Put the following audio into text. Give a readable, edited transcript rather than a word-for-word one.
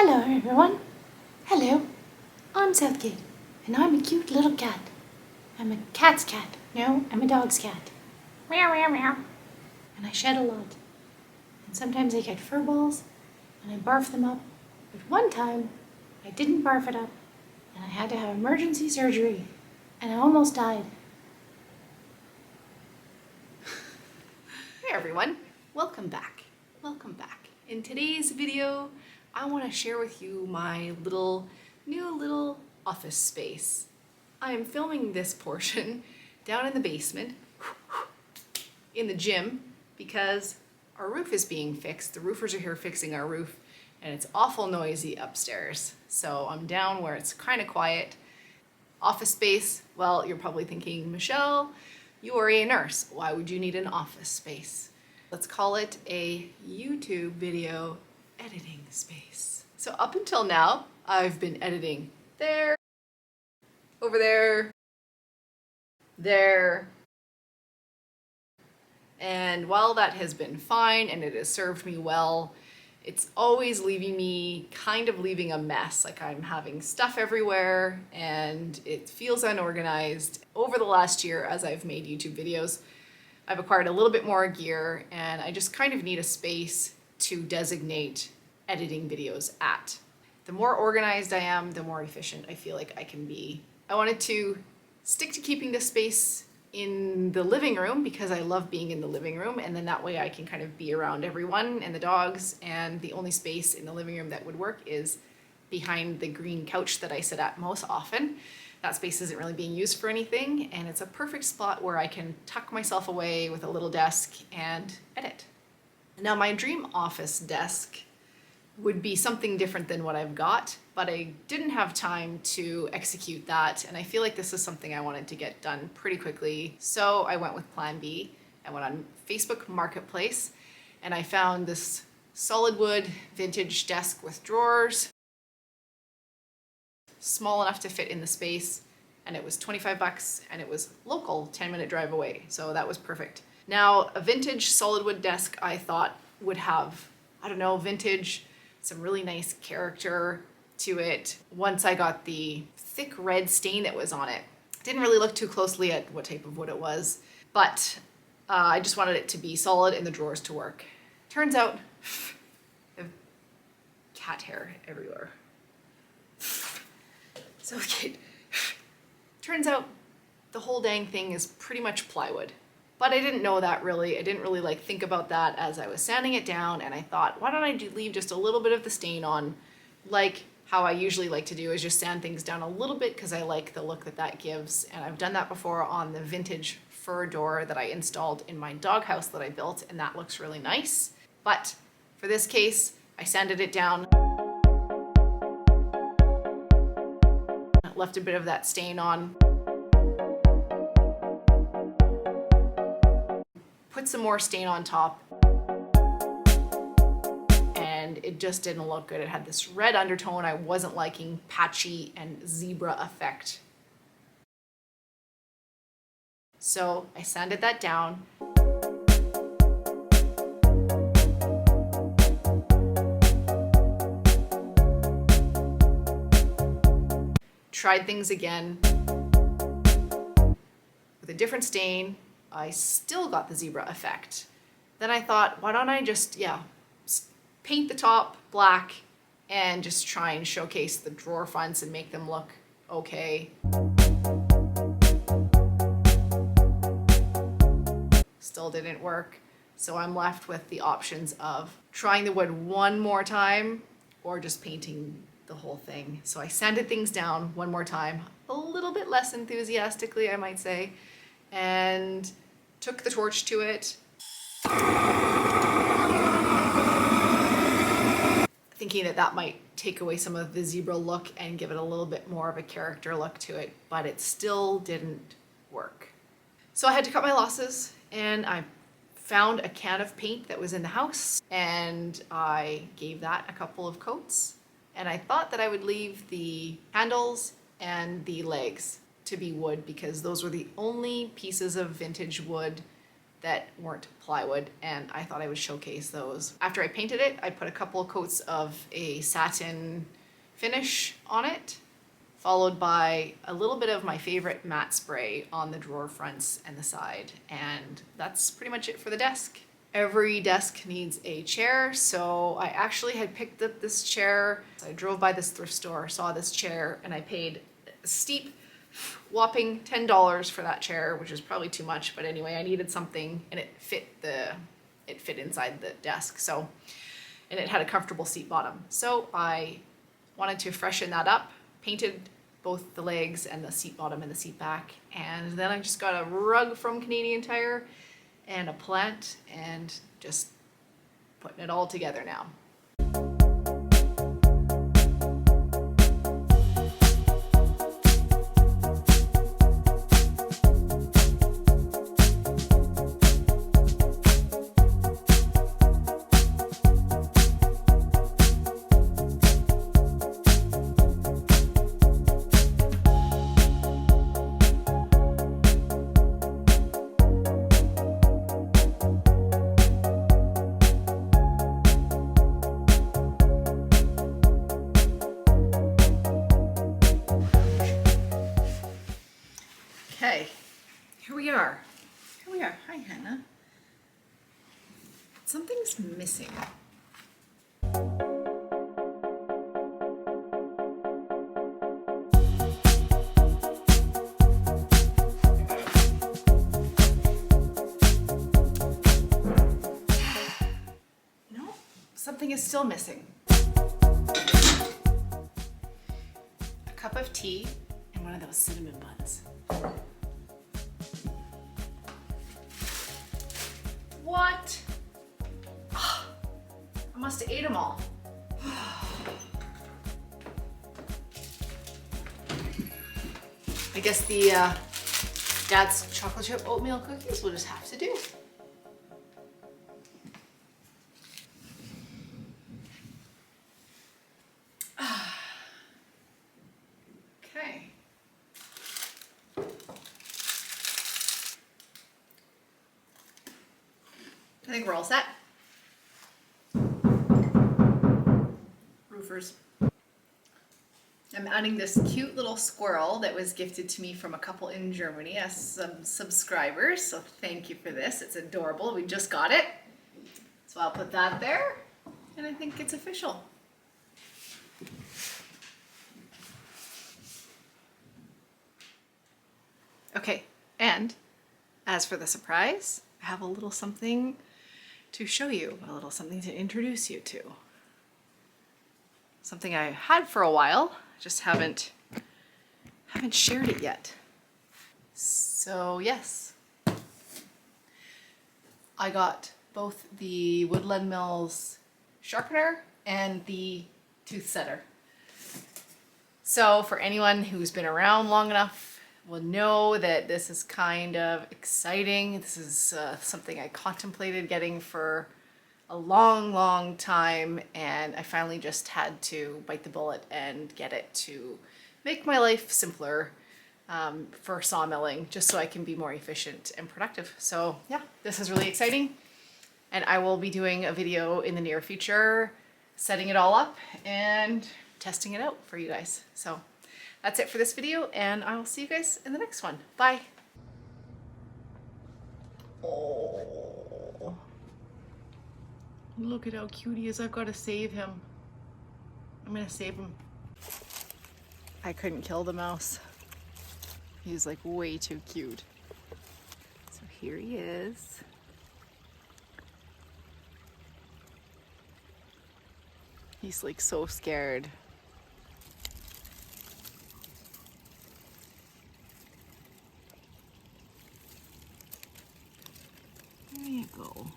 Hello everyone. Hello. I'm Southgate and I'm a cute little cat. I'm a cat's cat. No, I'm a dog's cat. Meow meow meow. And I shed a lot. And sometimes I get fur balls and I barf them up. But one time I didn't barf it up and I had to have emergency surgery and I almost died. Hey everyone, welcome back. Welcome back. In today's video, I want to share with you my new little office space. I am filming this portion down in the basement in the gym because our roof is being fixed. The roofers are here fixing our roof and it's awful noisy upstairs. So I'm down where it's kind of quiet. Office space, well, you're probably thinking, Michelle, you are a nurse. Why would you need an office space? Let's call it a YouTube video editing space. So up until now, I've been editing there, over there, there. And while that has been fine and it has served me well, it's always leaving me kind of leaving a mess. Like I'm having stuff everywhere and it feels unorganized. Over the last year, as I've made YouTube videos, I've acquired a little bit more gear and I just kind of need a space to designate editing videos at. The more organized I am, the more efficient I feel like I can be. I wanted to stick to keeping this space in the living room because I love being in the living room, and then that way I can kind of be around everyone and the dogs, and the only space in the living room that would work is behind the green couch that I sit at most often. That space isn't really being used for anything, and it's a perfect spot where I can tuck myself away with a little desk and edit. Now my dream office desk would be something different than what I've got, but I didn't have time to execute that, and I feel like this is something I wanted to get done pretty quickly. So I went with Plan B. I went on Facebook Marketplace and I found this solid wood vintage desk with drawers, small enough to fit in the space, and it was 25 bucks and it was local, 10-minute drive away. So that was perfect. Now, a vintage solid wood desk I thought would have, I don't know, vintage, some really nice character to it. Once I got the thick red stain that was on it, didn't really look too closely at what type of wood it was, but I just wanted it to be solid and the drawers to work. Turns out, I have cat hair everywhere. So okay, turns out the whole dang thing is pretty much plywood. But I didn't know that really. I didn't really think about that as I was sanding it down, and I thought, why don't I leave just a little bit of the stain on, like how I usually like to do is just sand things down a little bit because I like the look that that gives. And I've done that before on the vintage fur door that I installed in my doghouse that I built, and that looks really nice. But for this case, I sanded it down, left a bit of that stain on, put some more stain on top, and it just didn't look good. It had this red undertone I wasn't liking, patchy and zebra effect. So I sanded that down. Tried things again with a different stain. I still got the zebra effect. Then I thought, why don't I just, paint the top black and just try and showcase the drawer fronts and make them look okay. Still didn't work. So I'm left with the options of trying the wood one more time or just painting the whole thing. So I sanded things down one more time, a little bit less enthusiastically, I might say, and took the torch to it, thinking that that might take away some of the zebra look and give it a little bit more of a character look to it, but it still didn't work. So I had to cut my losses, and I found a can of paint that was in the house, and I gave that a couple of coats, and I thought that I would leave the handles and the legs to be wood because those were the only pieces of vintage wood that weren't plywood, and I thought I would showcase those. After I painted it, I put a couple of coats of a satin finish on it, followed by a little bit of my favorite matte spray on the drawer fronts and the side. And that's pretty much it for the desk. Every desk needs a chair, so I actually had picked up this chair. So I drove by this thrift store, saw this chair, and I paid a steep, whopping $10 for that chair, which is probably too much, but anyway, I needed something, and it fit inside the desk. So, and it had a comfortable seat bottom. So I wanted to freshen that up, painted both the legs and the seat bottom and the seat back, and then I just got a rug from Canadian Tire and a plant and just putting it all together now. Okay, here we are. Hi, Hannah. Something's missing. No, something is still missing. A cup of tea and one of those cinnamon buns. What? I must have ate them all. I guess the Dad's chocolate chip oatmeal cookies will just have to do. Okay. I think we're all set. Roofers. I'm adding this cute little squirrel that was gifted to me from a couple in Germany as some subscribers. So thank you for this. It's adorable. We just got it. So I'll put that there. And I think it's official. Okay, and as for the surprise, I have a little something to show you, a little something to introduce you to. Something I had for a while, just haven't shared it yet. So yes, I got both the Woodland Mills sharpener and the tooth setter. So for anyone who's been around long enough will know that this is kind of exciting. This is something I contemplated getting for a long time, and I finally just had to bite the bullet and get it to make my life simpler for sawmilling, just so I can be more efficient and productive. So yeah, this is really exciting, and I will be doing a video in the near future setting it all up and testing it out for you guys. So that's it for this video, and I will see you guys in the next one. Bye. Oh, look at how cute he is. I've got to save him. I'm gonna save him. I couldn't kill the mouse. He's like way too cute. So here he is. He's like so scared. There you go.